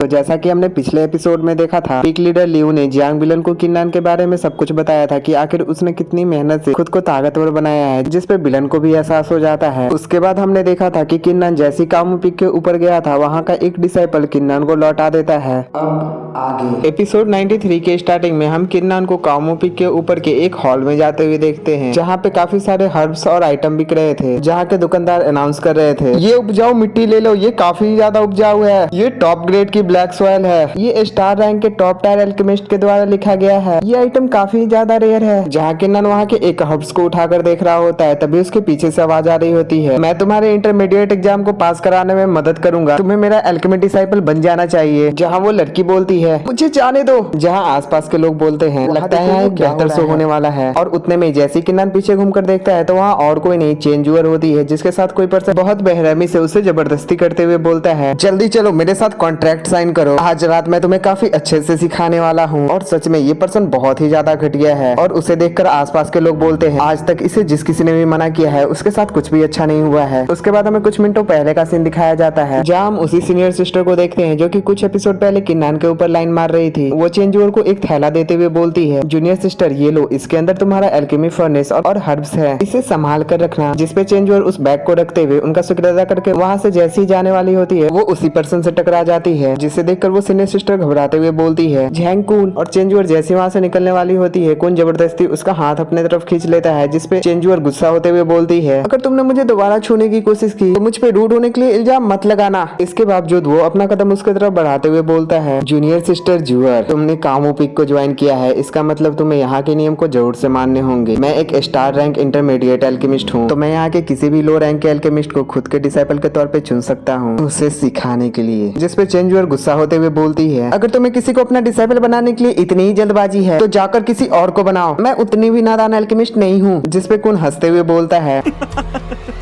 तो जैसा कि हमने पिछले एपिसोड में देखा था, पीक लीडर लियू ने जियांग विलन को किन्नान के बारे में सब कुछ बताया था कि आखिर उसने कितनी मेहनत से खुद को ताकतवर बनाया है, जिस पे विलन को भी एहसास हो जाता है। उसके बाद हमने देखा था कि किन्नान जैसी कामू पीक के ऊपर गया था, वहाँ का एक डिसाइपल किन्नान को लौटा देता है। अब आगे एपिसोड 93 के स्टार्टिंग में हम किन्नान को कामू पीक के ऊपर के एक हॉल में जाते हुए देखते हैं, जहाँ पे काफी सारे हर्ब्स और आइटम बिक रहे थे, जहाँ के दुकानदार अनाउंस कर रहे थे, ये उपजाऊ मिट्टी ले लो, ये काफी ज्यादा उपजाऊ है, ये टॉप ग्रेड की ब्लैक सॉइल है, ये स्टार रैंक के टॉप टायर एल्केमिस्ट के द्वारा लिखा गया है, ये आइटम काफी ज्यादा रेयर है। जहाँ किन्नान वहाँ के एक हर्ब्स को उठाकर देख रहा होता है, तभी उसके पीछे से आवाज आ रही होती है, मैं तुम्हारे इंटरमीडिएट एग्जाम को पास कराने में मदद करूंगा, तुम्हें मेरा एल्केमी डिसाइपल बन जाना चाहिए। जहाँ वो लड़की बोलती है, मुझे जाने दो। जहाँ आसपास के लोग बोलते हैं, लगता है एक बेहतर शो होने वाला है। और उतने में जैसे किन्नान पीछे घूमकर देखता है तो वहाँ और कोई नहीं, चेंजूअर होती है, जिसके साथ कोई पर्सन बहुत बेरहमी से उसे जबरदस्ती करते हुए बोलता है, जल्दी चलो मेरे साथ कॉन्ट्रैक्ट साइन करो, आज रात मैं तुम्हें काफी अच्छे से सिखाने वाला हूँ। और सच में ये पर्सन बहुत ही ज्यादा घटिया है, और उसे देखकर आसपास के लोग बोलते हैं, आज तक इसे जिस किसी ने भी मना किया है उसके साथ कुछ भी अच्छा नहीं हुआ है। उसके बाद हमें कुछ मिनटों पहले का सीन दिखाया जाता है, जहाँ हम उसी सीनियर सिस्टर को देखते हैं जो कि कुछ एपिसोड पहले किन्नान के ऊपर लाइन मार रही थी। वो चेंजूअर को एक थैला देते हुए बोलती है, जूनियर सिस्टर ये लो, इसके अंदर तुम्हारा एल्केमी फर्नेस और हर्ब्स है, इसे संभाल कर रखना। जिसपे चेंजूअर उस बैग को रखते हुए उनका शुक्र अदा करके वहाँ से जैसी जाने वाली होती है, वो उसी पर्सन से टकरा जाती है, जिसे देखकर वो सीनियर सिस्टर घबराते हुए बोलती है, झैंग कून। और चेंजूअर जैसी वहाँ से निकलने वाली होती है, कून जबरदस्ती उसका हाथ अपने तरफ खींच लेता है, जिसपे चेंजूअर गुस्सा होते हुए बोलती है, अगर तुमने मुझे दोबारा छूने की कोशिश की तो मुझ पे रूड होने के लिए इल्जाम मत लगाना। इसके बावजूद वो अपना कदम उसके तरफ बढ़ाते हुए बोलता है, जूनियर सिस्टर जूअर, तुमने कामो पीक को ज्वाइन किया है, इसका मतलब तुम्हें यहाँ के नियम को जरूर से मानने होंगे। मैं एक स्टार रैंक इंटरमीडिएट एल्केमिस्ट हूँ, तो मैं यहाँ के किसी भी लो रैंक के एल्केमिस्ट को खुद के डिसाइपल के तौर पे चुन सकता हूँ, उसे सिखाने के लिए। जिसपे चेंजूअर गुस्सा होते हुए बोलती है, अगर तुम्हें किसी को अपना डिसाइपल बनाने के लिए इतनी ही जल्दबाजी है तो जाकर किसी और को बनाओ, मैं उतनी भी नादान एल्केमिस्ट नहीं हूँ। जिसपे कुन हंसते हुए बोलता है,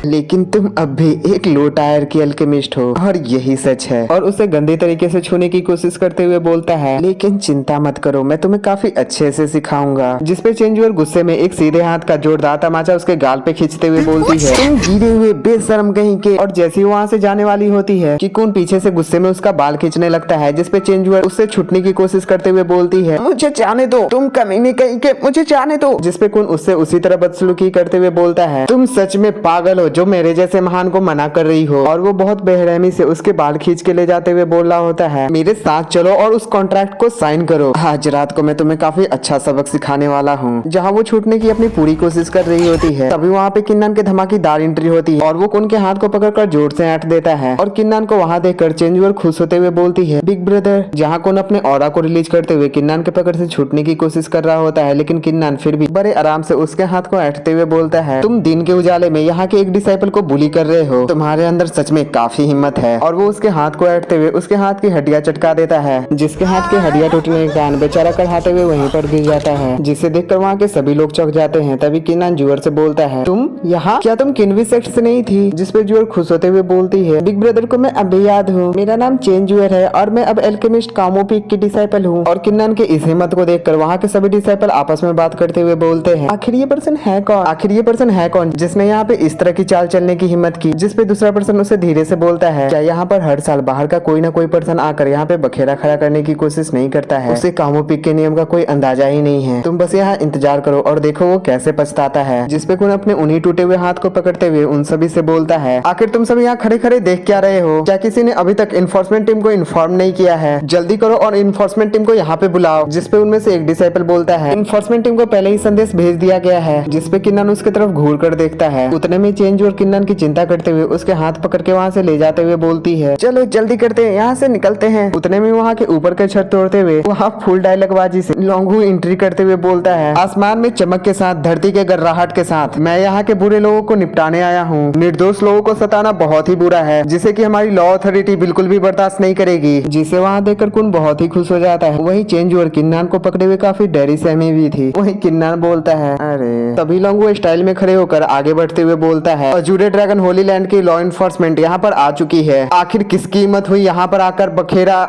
लेकिन तुम अब भी एक लो टायर की एल्केमिस्ट हो, और यही सच है। और उसे गंदे तरीके से छूने की कोशिश करते हुए बोलता है, लेकिन चिंता मत करो, मैं तुम्हें काफी अच्छे से सिखाऊंगा। जिसपे चेंजूअर गुस्से में एक सीधे हाथ का जोरदार तमाचा उसके गाल पे खींचते हुए बोलती है, तुम गिरे हुए बेशर्म कहीं के। और जैसी वहाँ से जाने वाली होती है कि कुन पीछे से गुस्से में उसका बाल खींचने लगता है, जिसपे चेंजूअर उससे छुटने की कोशिश करते हुए बोलती है, मुझे जाने दो, तुम कमीने कहीं के, मुझे जाने दो। जिसपे कुन उससे उसी तरह बदसलूकी करते हुए बोलता है, तुम सच में पागल हो जो मेरे जैसे महान को मना कर रही हो। और वो बहुत बेरहमी से उसके बाल खींच के ले जाते हुए बोल रहा होता है, मेरे साथ चलो और उस कॉन्ट्रैक्ट को साइन करो, आज रात को मैं तुम्हें काफी अच्छा सबक सिखाने वाला हूँ। जहाँ वो छूटने की अपनी पूरी कोशिश कर रही होती है, तभी वहाँ पे किन्नान के धमाकेदार एंट्री होती है, और वो कुन के हाथ को पकड़कर जोर से ऐंठ देता है। और किन्नान को वहाँ देखकर चेंजूअर खुश होते हुए बोलती है, बिग ब्रदर। जहाँ कुन अपने ऑरा को रिलीज करते हुए किन्नान के पकड़ से छूटने की कोशिश कर रहा होता है, लेकिन किन्नान फिर भी बड़े आराम से उसके हाथ को ऐंठते हुए बोलता है, तुम दिन के उजाले में यहाँ के एक डिसाइपल को बुली कर रहे हो, तुम्हारे अंदर सच में काफी हिम्मत है। और वो उसके हाथ को ऐंठते हुए उसके हाथ की हड्डियां चटका देता है, जिसके हाथ की हड्डियां टूटने के कारण बेचारा कराहते हुए वहीं पर गिर जाता है, जिसे देखकर वहाँ के सभी लोग चौंक जाते हैं। तभी किन्नान जूअर से बोलता है, तुम यहाँ, क्या तुम किन्वी सेक्ट से नहीं थी? जिसपे जूअर खुश होते हुए बोलती है, बिग ब्रदर को मैं अभी याद हूँ, मेरा नाम चेंजूअर है और मैं अब एल्केमिस्ट कामो पीक की डिसाइपल हूँ। और किन्नान के इस हिम्मत को देखकर वहाँ के सभी डिसाइपल आपस में बात करते हुए बोलते हैं, आखिर ये पर्सन है कौन, आखिर ये पर्सन है कौन जिसने यहाँ पे इस तरह की चाल चलने की हिम्मत की। जिसपे दूसरा पर्सन उसे धीरे से बोलता है, क्या यहाँ पर हर साल बाहर का कोई ना कोई पर्सन आकर यहाँ पे बखेरा खड़ा करने की कोशिश नहीं करता है? उसे कामो पीक के नियम का कोई अंदाजा ही नहीं है, तुम बस यहाँ इंतजार करो और देखो वो कैसे पछताता है। जिसपे कुन अपने उन्हीं टूटे हुए हाथ को पकड़ते हुए उन सभी से बोलता है, आखिर तुम सब यहाँ खड़े खड़े देख क्या रहे हो? क्या किसी ने अभी तक इन्फोर्समेंट टीम को इन्फॉर्म नहीं किया है? जल्दी करो और इन्फोर्समेंट टीम को यहाँ पे बुलाओ। जिसपे उनमें से एक डिसाइपल बोलता है, इन्फोर्समेंट टीम को पहले ही संदेश भेज दिया गया है। जिसपे किन्नान उसके तरफ घूर कर देखता है। उतने में चेंज और किन्नान की चिंता करते हुए उसके हाथ पकड़ के वहाँ से ले जाते हुए बोलती है, चलो जल्दी करते हैं, यहाँ से निकलते हैं। उतने में वहाँ के ऊपर के छत तोड़ते हुए वहाँ फुल डायलॉग बाजी से लॉन्गू एंट्री करते हुए बोलता है, आसमान में चमक के साथ, धरती के गर्राहट के साथ, मैं यहाँ के बुरे लोगों को निपटाने आया हूँ। निर्दोष लोगों को सताना बहुत ही बुरा है, जिसे कि हमारी लॉ अथॉरिटी बिल्कुल भी बर्दाश्त नहीं करेगी। जिसे वहाँ देखकर कुन बहुत ही खुश हो जाता है। वही चेंज और किन्नान को पकड़े हुए काफी डरी सहमी भी थी। वही किन्नान बोलता है, अरे। तभी लॉन्गू स्टाइल में खड़े होकर आगे बढ़ते हुए बोलता है, अजूरे ड्रैगन होली लैंड की लॉ इन्फोर्समेंट यहाँ पर आ चुकी है। आखिर किसकी हिम्मत हुई यहाँ पर आकर बखेरा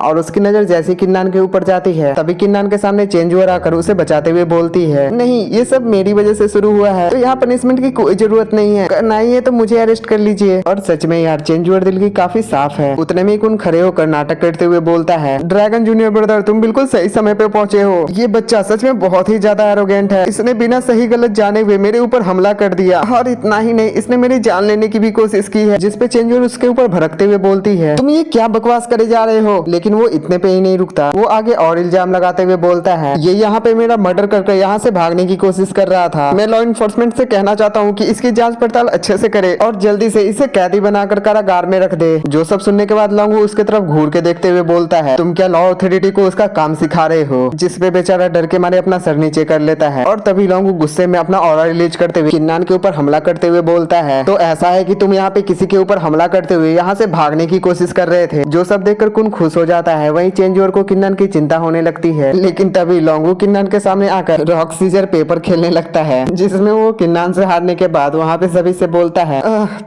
और उसकी नजर जैसे किन्नान के ऊपर जाती है तभी किन्नान के सामने चेंजर आकर उसे बचाते हुए बोलती है, नहीं ये सब मेरी वजह से शुरू हुआ है, तो यहाँ पनिशमेंट की कोई जरूरत नहीं है, करना ही है तो मुझे अरेस्ट कर लीजिए। और सच में यार चेंजर दिल की काफी साफ है। उतने में कुन खड़े होकर नाटक करते हुए बोलता है, ड्रैगन जूनियर ब्रदर तुम बिल्कुल सही समय पे पहुंचे हो। ये बच्चा सच में बहुत ही ज्यादा एरोगेंट है, इसने बिना सही गलत जाने हुए मेरे ऊपर हमला कर दिया, और इतना ही नहीं इसने मेरी जान लेने की भी कोशिश की है। जिसपे चेंजर उसके ऊपर भड़कते हुए बोलती है, तुम ये क्या बकवास करे जा रहे हो। लेकिन वो इतने पे ही नहीं रुकता, वो आगे और इल्जाम लगाते हुए बोलता है, ये यहाँ पे मेरा मर्डर करके यहाँ से भागने की कोशिश कर रहा था। मैं लॉ इन्फोर्समेंट से कहना चाहता हूँ कि इसकी जांच पड़ताल अच्छे से करे और जल्दी से इसे कैदी बनाकर कारागार में रख दे। जो सब सुनने के बाद लॉन्गू उसके तरफ घूर के देखते हुए बोलता है, तुम क्या लॉ अथॉरिटी को उसका काम सिखा रहे हो। जिसपे बेचारा डर के मारे अपना सर नीचे कर लेता है और तभी लॉन्गू गुस्से में अपना ऑरा रिलीज करते हुए किन्नान के ऊपर हमला करते हुए बोलता है, तो ऐसा है कि तुम यहाँ पे किसी के ऊपर हमला करते हुए यहाँ से भागने की कोशिश कर रहे थे। जो सब देखकर कुन खुश हो जाता है। वहीं चेंजर को किन्नान की चिंता होने लगती है। लेकिन तभी लॉन्गू किन्नान के सामने आकर रॉक सीजर पेपर खेलने लगता है, जिसमें वो किन्नान से हारने के बाद वहाँ पे सभी से बोलता है,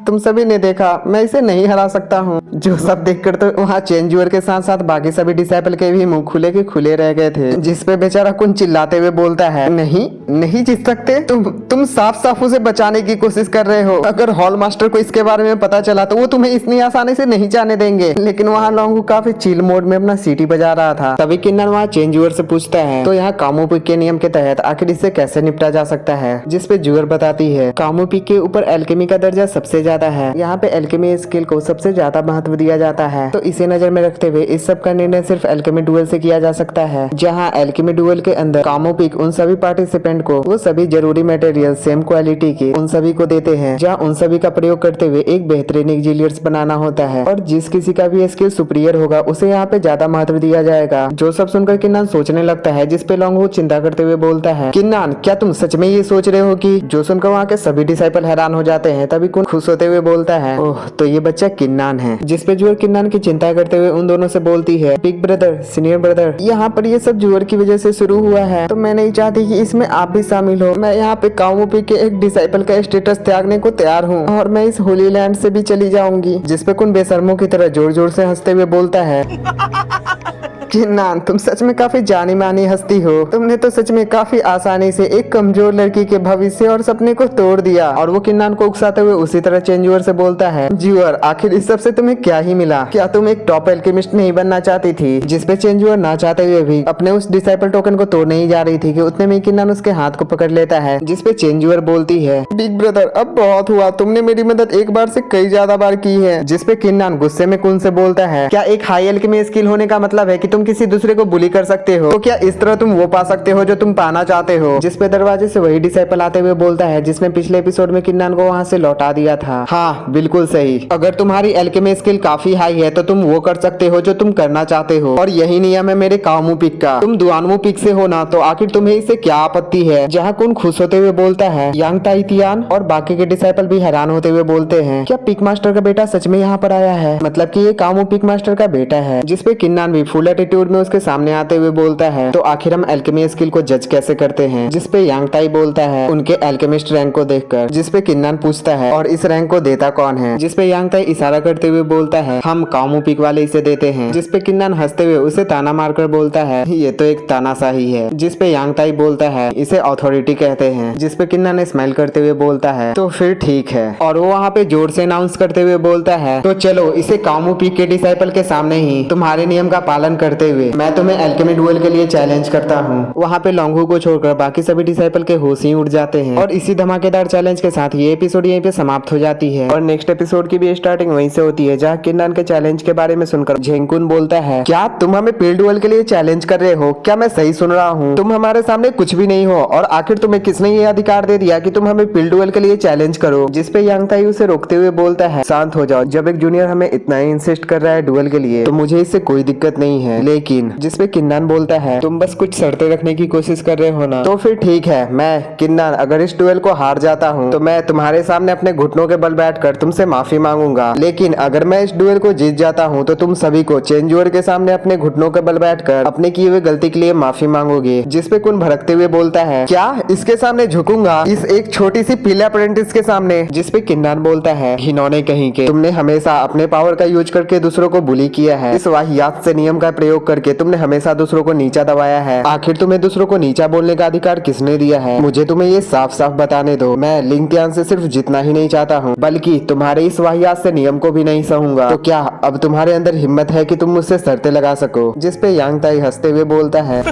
तुम सभी ने देखा मैं इसे नहीं हरा सकता हूँ। जो सब देखकर तो वहाँ चेंजर के साथ साथ बाकी सभी डिसाइपल के भी मुंह खुले के खुले रह गए थे। जिसपे बेचारा कुन चिल्लाते हुए बोलता है, नहीं नहीं जीत सकते, तुम साफ साफ उसे बचाने की कोशिश कर रहे हो। अगर हॉल मास्टर को इसके बारे में पता चला तो वो तुम्हें इतनी आसानी से नहीं जाने देंगे। लेकिन वहाँ लॉन्गू काफी चिल मोड में अपना सीटी बजा रहा था। तभी किन्नर वहाँ चेंजर से पूछता है, तो यहाँ कामोपिक के नियम के तहत आखिर इससे कैसे निपटा जा सकता है। जिसपे जुअर बताती है, कामोपिक के ऊपर एल्केमी का दर्जा सबसे ज्यादा है। यहाँ पे एल्केमी स्किल को सबसे ज्यादा महत्व दिया जाता है। तो इसे नजर में रखते हुए इस सब का निर्णय सिर्फ एल्केमी डुएल से किया जा सकता है। जहाँ एल्केमी डुएल के अंदर कामोपिक उन सभी पार्टिसिपेंट को वो सभी जरूरी मटेरियल सेम क्वालिटी के उन सभी को देते हैं, जहाँ उन सभी का प्रयोग करते हुए एक बेहतरीन एक्जिलियर्स बनाना होता है। और जिस किसी का भी स्किल सुपीरियर होगा उसे यहाँ पे ज्यादा महत्व दिया जाएगा। जो सब सुनकर किन्नान सोचने लगता है, जिसपे लॉन्गवू चिंता करते हुए बोलता है, किन्नान क्या तुम सच में ये सोच रहे हो कि। जो सुनकर वहाँ के सभी डिसाइपल हैरान हो जाते हैं। तभी कुन खुश होते हुए बोलता है, ओह तो ये बच्चा किन्नान है। जिसपे जुअर किन्नान की चिंता करते हुए उन दोनों से बोलती है, बिग ब्रदर सीनियर ब्रदर यहाँ पर ये सब जुअर की वजह से शुरू हुआ है, तो मैं नहीं चाहती कि इसमें आप भी शामिल हो। मैं यहाँ पे कामोपिक के एक डिसाइपल का स्टेटस त्यागने को तैयार हूँ और मैं इस होली लैंड से भी चली जाऊंगी। जिसपे कुन बेशर्मों की तरह जोर जोर से हंसते हुए बोलता है, किन्नान तुम सच में काफी जानी मानी हस्ती हो। तुमने तो सच में काफी आसानी से एक कमजोर लड़की के भविष्य और सपने को तोड़ दिया। और वो किन्नान को उकसाते हुए उसी तरह चेंजर से बोलता है, जुअर आखिर इस सब से तुम्हें क्या ही मिला। क्या तुम एक टॉप एल्केमिस्ट नहीं बनना चाहती थी। जिसपे चेंजर ना चाहते हुए भी अपने उस डिसाइपल टोकन को तोड़ने ही जा रही थी कि उतने में किन्नान उसके हाथ को पकड़ लेता है। जिसपे चेंजर बोलती है, बिग ब्रदर अब बहुत हुआ, तुमने मेरी मदद एक बार से कई ज्यादा बार की है। जिसपे किन्नान गुस्से में कुन से बोलता है, क्या एक हाई एल्केमी स्किल होने का मतलब है कि तुम किसी दूसरे को बुली कर सकते हो। तो क्या इस तरह तुम वो पा सकते हो जो तुम पाना चाहते हो। जिसपे दरवाजे से वही डिसाइपल आते हुए बोलता है जिसमें पिछले एपिसोड में किन्नान को वहाँ से लौटा दिया था। हाँ बिल्कुल सही, अगर तुम्हारी एल्केमी स्किल काफी हाई है तो तुम वो कर सकते हो जो तुम करना चाहते हो। और यही नियम है मेरे कामू पिक का। तुम दुआनमू पिक से हो ना, तो आखिर तुम्हें इससे क्या आपत्ति है। जहाँ कुन खुश होते हुए बोलता है, यांग ताइतियान और बाकी के डिसाइपल भी हैरान होते हुए बोलते हैं, क्या पिक मास्टर का बेटा सच में यहाँ पर आया है, मतलब कि ये कामू पिक मास्टर का बेटा है। जिसपे किन्नान भी फुल एटीट्यूड में उसके सामने आते हुए बोलता है, तो आखिर हम एल्केमी स्किल को जज कैसे करते हैं। जिसपे यांग ताई बोलता है, उनके एल्केमिस्ट रैंक को देखकर। जिसपे किन्नान पूछता है, और इस रैंक को देता कौन है। जिसपे यांग ताई इशारा करते हुए बोलता है, हम कामू पिक वाले इसे देते हैं। जिसपे किन्नान हंसते हुए उसे ताना मारकर बोलता है, ये तो एक तानाशाही है। जिसपे यांग ताई बोलता है, इसे अथॉरिटी कहते हैं। जिसपे किन्नान स्माइल करते हुए बोलता है, तो फिर ठीक है। और वो वहाँ पे जोर से अनाउंस करते हुए बोलता है, तो चलो इसे कामू पिक के डिसाइपल के सामने ही तुम्हारे नियम का पालन करते हुए मैं तुम्हें एल्केमी डुएल के लिए चैलेंज करता हूँ। वहाँ पे लॉन्गहू को छोड़कर बाकी सभी डिसाइपल के होश ही उड़ जाते हैं। और इसी धमाकेदार चैलेंज के साथ ये एपिसोड यहीं पे समाप्त हो जाती है। और नेक्स्ट एपिसोड की भी स्टार्टिंग वहीं से होती है, जहाँ किन्नान के चैलेंज के बारे में सुनकर झेंगकुन बोलता है, क्या तुम हमें पील डुएल के लिए चैलेंज कर रहे हो। क्या मैं सही सुन रहा हूँ। तुम हमारे सामने कुछ भी नहीं हो, और आखिर तुम्हें किसने ये अधिकार दे दिया कि तुम हमें पील डुएल के लिए चैलेंज करो। जिसपे यांग ताई उसे रोकते हुए बोलता है, शांत हो जाओ। जब एक जूनियर हमें इतना ही इंसिस्ट कर रहा है डुएल के लिए, तो मुझे इससे कोई दिक्कत नहीं है। लेकिन जिसपे किन्नान बोलता है तुम बस कुछ शर्तें रखने की कोशिश कर रहे हो ना, तो फिर ठीक है, मैं किन्नान अगर इस डुएल को हार जाता हूँ तो मैं तुम्हारे सामने अपने घुटनों के बल बैठकर तुमसे माफी मांगूंगा, लेकिन अगर मैं इस डुएल को जीत जाता हूँ तो तुम सभी को चेंजूअर के सामने अपने घुटनों के बल बैठकर अपने किए हुए गलती के लिए माफी मांगोगे। जिसपे कुन भड़कते हुए बोलता है क्या इसके सामने झुकूंगा, इस एक छोटी सी पीले अप्रेंटिस के सामने। जिसपे किन्नान बोलता है घिनौने कहीं के, तुमने हमेशा अपने पावर का यूज करके दूसरों को बुली किया है, इस वाहियात से नियम का प्रयोग करके तुमने हमेशा दूसरों को नीचा दबाया है। आखिर तुम्हें दूसरों को नीचा बोलने का अधिकार किसने दिया है? मुझे तुम्हें ये साफ साफ बताने दो, मैं लिंगत्यान से सिर्फ जीतना ही नहीं चाहता हूँ बल्कि तुम्हारे इस वाहियात से नियम को भी नहीं सहूंगा। तो क्या अब तुम्हारे अंदर हिम्मत है कि तुम मुझसे शर्तें लगा सको? जिसपे यांग ताई हंसते हुए बोलता है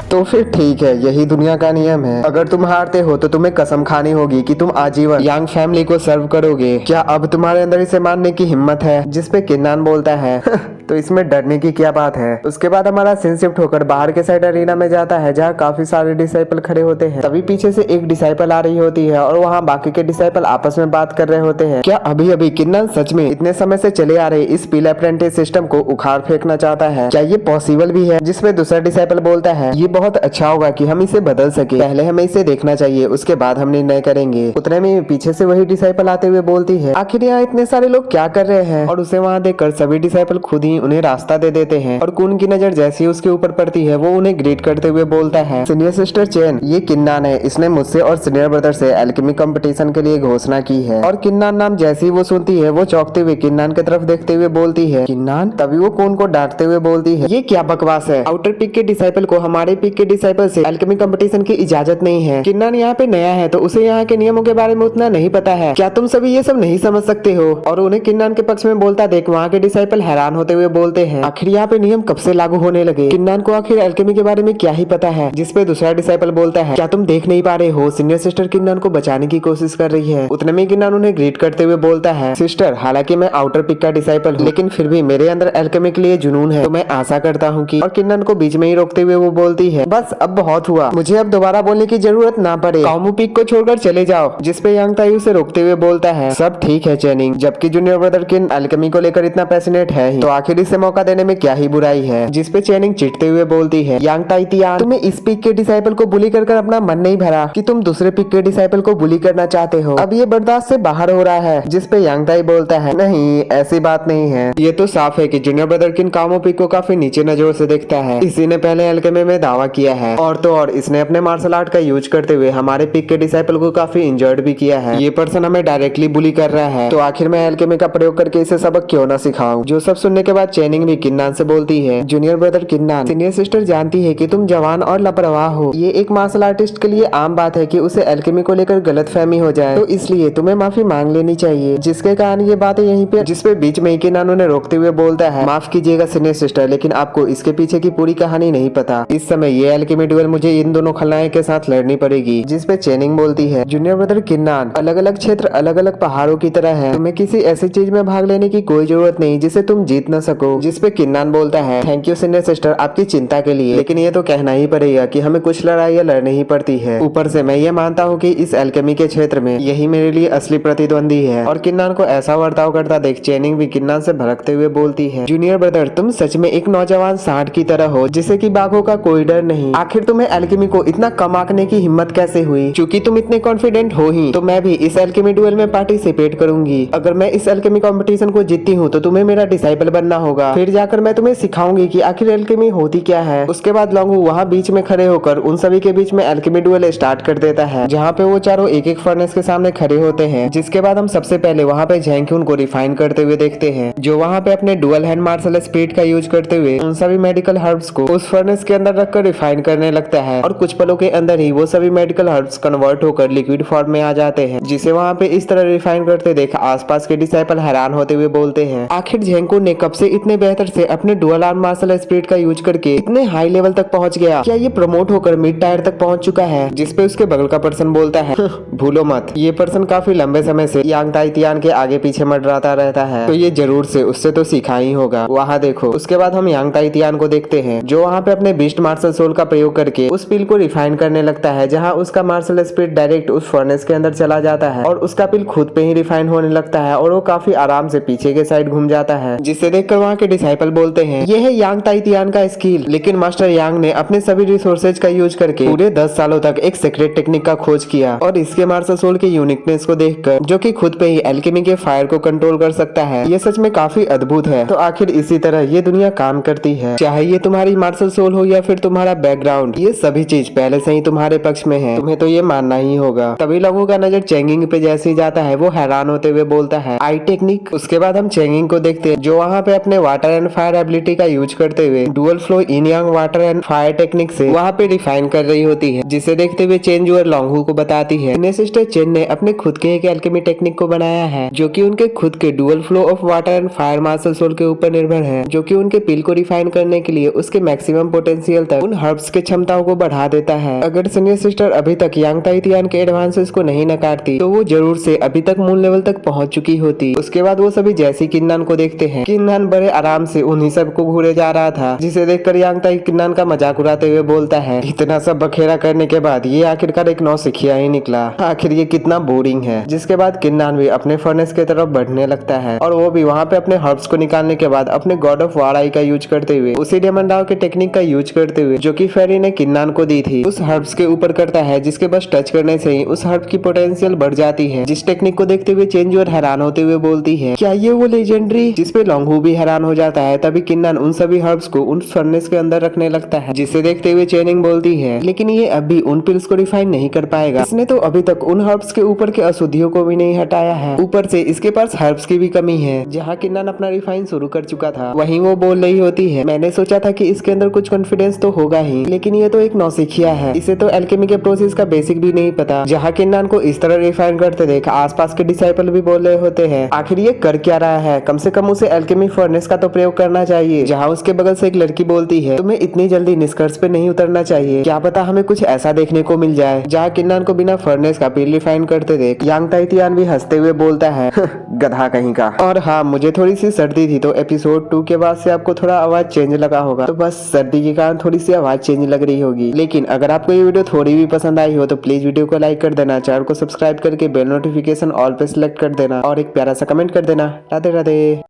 तो फिर ठीक है, यही दुनिया का नियम है, अगर तुम हारते हो तो तुम्हें कसम खानी होगी कि तुम आजीवन यांग फैमिली को सर्व करोगे। क्या अब तुम्हारे अंदर इसे मानने की हिम्मत है? जिसपे किन्नान बोलता है तो इसमें डरने की क्या बात है। उसके बाद हमारा सीन शिफ्ट होकर बाहर के साइड अरीना में जाता है जहाँ काफी सारे डिसाइपल खड़े होते हैं। तभी पीछे से एक डिसाइपल आ रही होती है और वहाँ बाकी के डिसाइपल आपस में बात कर रहे होते हैं। क्या अभी अभी किन्नान सच में इतने समय से चले आ रहे इस पीला अप्रेंटिस सिस्टम को उखाड़ फेंकना चाहता है? क्या ये पॉसिबल भी है? जिसमें दूसरा डिसाइपल बोलता है ये बहुत अच्छा होगा कि हम इसे बदल सके, पहले हमें इसे देखना चाहिए, उसके बाद हम निर्णय करेंगे। उतने में पीछे से वही डिसाइपल आते हुए बोलती है आखिर यहाँ इतने सारे लोग क्या कर रहे हैं? और उसे वहाँ देखकर सभी डिसाइपल खुद ही उन्हें रास्ता दे देते हैं और कुन की नजर जैसी उसके ऊपर पड़ती है वो उन्हें ग्रीट करते हुए बोलता है सीनियर सिस्टर चेन, ये किन्नान है, इसने मुझसे और सीनियर ब्रदर से एल्केमी कंपटीशन के लिए घोषणा की है। और किन्नान नाम जैसे ही वो सुनती है वो चौंकते हुए किन्नान की तरफ देखते हुए बोलती है किन्नान। तभी वो कुन को डांटते हुए बोलती है ये क्या बकवास है, आउटर पिक के डिसाइपल को हमारे पिक के डिसाइपल से एल्केमी कंपटीशन की इजाजत नहीं है। किन्नान यहाँ पे नया है तो उसे यहाँ के नियमों के बारे में उतना नहीं पता है, क्या तुम सभी ये सब नहीं समझ सकते हो? और उन्हें किन्नान के पक्ष में बोलता देख वहाँ के डिसाइपल हैरान होते हुए बोलते हैं आखिर यहाँ पे नियम कब से लागू होने लगे, किन्नान को आखिर एल्केमी के बारे में क्या ही पता है? जिसपे दूसरा डिसाइपल बोलता है क्या तुम देख नहीं पा रहे हो, सीनियर सिस्टर किन्नान को बचाने की कोशिश कर रही है। उतने में किन्नान उन्हें ग्रीट करते हुए बोलता है सिस्टर, हालांकि मैं आउटर पिक का डिसाइपल हूँ लेकिन फिर भी मेरे अंदर एल्केमी के लिए जुनून है, तो मैं आशा करता हूँ कि। और किन्नान को बीच में ही रोकते हुए वो बोलती है बस अब बहुत हुआ, मुझे अब दोबारा बोलने की जरूरत ना पड़े, कामू पिक को छोड़कर चले जाओ। जिसपे यांग ताई उसे रोकते हुए बोलता है सब ठीक है चेनिंग, जबकि जूनियर ब्रदर किन एल्केमी को लेकर इतना पैशनेट है ही, तो आखिर इसे मौका देने में क्या ही बुराई है। जिसपे चेनिंग चिढ़ते हुए बोलती है यांग ताई तियान, तुम्हें इस पिक के डिसाइपल को बुली कर अपना मन नहीं भरा कि तुम दूसरे पिक के डिसाइपल को बुली करना चाहते हो, अब ये बर्दाश्त से बाहर हो रहा है। जिसपे यांग ताई बोलता है नहीं ऐसी बात नहीं है, ये तो साफ है कि जूनियर ब्रदर किन कामो पिक को काफी नीचे नजरों से देखता है, इसी ने पहले एल्केमी में दावा किया है और तो और इसने अपने मार्शल आर्ट का यूज करते हुए हमारे पिक के डिसाइपल को काफी इंजर्ड भी किया है। ये पर्सन हमें डायरेक्टली बुली कर रहा है, तो आखिर मैं एल्केमी का प्रयोग करके इसे सबक क्यों ना सिखाऊं। जो सब सुनने के बाद चेनिंग भी किन्नान से बोलती है जूनियर ब्रदर किन्नान, सीनियर सिस्टर जानती है कि तुम जवान और लापरवाह हो, ये एक मार्शल आर्टिस्ट के लिए आम बात है कि उसे एल्केमी को लेकर गलतफहमी हो जाए, तो इसलिए तुम्हें माफी मांग लेनी चाहिए। जिसके कारण ये बातें यहीं पे, जिसपे बीच में ही किन्नान उन्हें रोकते हुए बोलता है माफ कीजिएगा सीनियर सिस्टर, लेकिन आपको इसके पीछे की पूरी कहानी नहीं पता, इस समय ये एल्केमी ड्यूएल मुझे इन दोनों खलनायक के साथ लड़नी पड़ेगी। जिसपे चेनिंग बोलती है जूनियर ब्रदर किन्नान, अलग अलग क्षेत्र अलग अलग पहाड़ों की तरह है, तुम्हें किसी ऐसी चीज में भाग लेने की कोई जरूरत नहीं जिसे तुम जीत न सको। जिसपे किन्नान बोलता है थैंक यू सीनियर सिस्टर आपकी चिंता के लिए, लेकिन ये तो कहना ही पड़ेगा कि हमें कुछ लड़ाइयाँ लड़नी ही पड़ती है। ऊपर से मैं ये मानता हूँ कि इस एल्केमी के क्षेत्र में यही मेरे लिए असली प्रतिद्वंदी है। और किन्नान को ऐसा वर्ताव करता देख चेनिंग भी किन्नान से भड़कते हुए बोलती है जूनियर ब्रदर तुम सच में एक नौजवान सांड की तरह हो जिसे कि बाघों का कोई डर नहीं, आखिर तुम्हें एल्केमी को इतना कम आंकने की हिम्मत कैसे हुई? क्योंकि तुम इतने कॉन्फिडेंट हो ही तो मैं भी इस एल्केमी ड्यूएल में पार्टिसिपेट करूंगी। अगर मैं इस एल्केमी कंपटीशन को जीतती हूँ तो तुम्हें मेरा डिसाइपल बनना होगा, फिर जाकर मैं तुम्हें सिखाऊंगी कि आखिर एल्केमी होती क्या है। उसके बाद लॉन्गू वहाँ बीच में खड़े होकर उन सभी के बीच में एल्केमी ड्यूएल स्टार्ट कर देता है, जहाँ पे वो चारों एक एक फर्नेस के सामने खड़े होते हैं। जिसके बाद हम सबसे पहले वहाँ पे झैंक्यून को रिफाइन करते हुए देखते हैं, जो वहाँ पे अपने डुअल हैंड मार्शल स्पीड का यूज करते हुए उन सभी मेडिकल हर्ब्स को उस फर्नेस के अंदर रखकर रिफाइन करने लगता है। और कुछ पलों के अंदर ही वो सभी मेडिकल हर्ब्स कन्वर्ट होकर लिक्विड फॉर्म में आ जाते हैं, जिसे वहाँ पे इस तरह रिफाइन करते देख आसपास के डिसाइपल हैरान होते हुए बोलते हैं आखिर झैंक्यून ने कब से इतने बेहतर से अपने डुअल आर्म मार्शल स्पीड का यूज करके इतने हाई लेवल तक पहुंच गया, क्या ये प्रमोट होकर मिड टायर तक पहुंच चुका है? जिसपे उसके बगल का पर्सन बोलता है भूलो मत, ये पर्सन काफी लंबे समय से यांग ताई तियान के आगे पीछे मंडराता रहता है, तो ये जरूर से उससे तो सीखा ही होगा। वहाँ देखो। उसके बाद हम यांग ताई तियान को देखते हैं जो वहाँ पे अपने बीस्ट मार्शल सोल का प्रयोग करके उस पिल को रिफाइन करने लगता है, जहाँ उसका मार्शल स्पीड डायरेक्ट उस फर्नेस के अंदर चला जाता है और उसका पिल खुद पे ही रिफाइन होने लगता है और वो काफी आराम से पीछे के साइड घूम जाता है, जिसे देखकर वहाँ के डिसाइपल बोलते हैं ये है यांग ताइतियान का स्किल। लेकिन मास्टर यांग ने अपने सभी रिसोर्सेज का यूज करके पूरे 10 सालों तक एक सीक्रेट टेक्निक का खोज किया और इसके मार्शल सोल के यूनिकनेस को देखकर, जो कि खुद पे ही एल्केमी के फायर को कंट्रोल कर सकता है, ये सच में काफी अद्भुत है। तो आखिर इसी तरह ये दुनिया काम करती है, चाहे ये तुम्हारी मार्शल सोल हो या फिर तुम्हारा बैकग्राउंड, ये सभी चीज पहले से ही तुम्हारे पक्ष में है, तुम्हें तो ये मानना ही होगा। तभी लोगों का नजर चेंगिंग पे जैसे ही जाता है वो हैरान होते हुए बोलता है आई टेक्निक। उसके बाद हम चेंगिंग को देखते हैं जो वहाँ पे अपने वाटर एंड फायर एबिलिटी का यूज करते हुए dual flow in Yang water and fire technique से वहाँ पे रिफाइन कर रही होती है, जिसे देखते हुए चेन जुअर लोंगहू को बताती है इन्हें सिस्टर चेन ने अपने खुद के एक एल्केमी टेक्निक को बनाया है जो कि उनके खुद के dual flow of water and fire marshal sole के ऊपर निर्भर है, जो कि उनके पिल को रिफाइन करने के लिए उसके मैक्सिमम पोटेंशियल तक उन हर्ब्स के क्षमताओं को बढ़ा देता है। अगर सीनियर सिस्टर अभी तक यांग ताइतियान के एडवांसेस को नहीं नकारती तो वो जरूर से अभी तक मून लेवल तक पहुंच चुकी होती। उसके बाद वो सभी जैसी किन्नान को देखते हैं, किन्नान बड़े आराम से उन्हीं सब को घूरे जा रहा था, जिसे देखकर यांग ताई किन्नान का मजाक उड़ाते हुए बोलता है इतना सब बखेरा करने के बाद ये आखिरकार एक नौसिखिया ही निकला, आखिर ये कितना बोरिंग है। जिसके बाद किन्नान भी अपने फर्नेस की तरफ बढ़ने लगता है और वो भी वहाँ पे अपने हर्ब्स को निकालने के बाद अपने गॉड ऑफ वार आई का यूज करते हुए उसी डेमन डाव के टेक्निक का यूज करते हुए जो कि फेरी ने किन्नान को दी थी उस हर्ब्स के ऊपर करता है, जिसके बस टच करने से ही उस हर्ब की पोटेंशियल बढ़ जाती है। जिस टेक्निक को देखते हुए चेंज और हैरान होते हुए बोलती है क्या ये वो लेजेंडरी, जिसपे लोंगहू भी हैरान हो जाता है। तभी किन्नान उन सभी हर्ब्स को उन फर्नेस के अंदर रखने लगता है, जिसे देखते हुए चेनिंग बोलती है लेकिन ये अभी उन पिल्स को रिफाइन नहीं कर पाएगा, इसने तो अभी तक उन हर्ब्स के ऊपर के अशुद्धियों को भी नहीं हटाया है, ऊपर से इसके पास हर्ब्स की भी कमी है। जहाँ किन्नान अपना रिफाइन शुरू कर चुका था वहीं वो बोल रही होती है मैंने सोचा था कि इसके अंदर कुछ कॉन्फिडेंस तो होगा ही, लेकिन ये तो एक नौसिखिया है, इसे तो एल्केमी के प्रोसेस का बेसिक भी नहीं पता। जहाँ किन्नान को इस तरह रिफाइन करते देख आसपास के डिसाइपल भी बोल रहे होते हैं आखिर ये कर क्या रहा है, कम से कम उसे एल्केमी फर्नेस का तो प्रयोग करना चाहिए। जहाँ उसके बगल से एक लड़की बोलती है तुम्हें इतनी जल्दी निष्कर्ष पे नहीं उतरना चाहिए, क्या पता हमें कुछ ऐसा देखने को मिल जाए। जहाँ किन्नान को बिना फर्नेस का पिल रिफाइन करते देख यांग ताइतियान भी हंसते हुए बोलता है गधा कहीं का। और हाँ, मुझे थोड़ी सी सर्दी थी तो एपिसोड 2 के बाद से आपको थोड़ा आवाज चेंज लगा होगा, तो बस सर्दी के कारण थोड़ी सी आवाज चेंज लग रही होगी। लेकिन अगर आपको ये वीडियो थोड़ी भी पसंद आई हो तो प्लीज वीडियो को लाइक कर देना, चैनल को सब्सक्राइब करके बेल नोटिफिकेशन ऑल पे सिलेक्ट कर देना और एक प्यारा सा कमेंट कर देना। राधे राधे।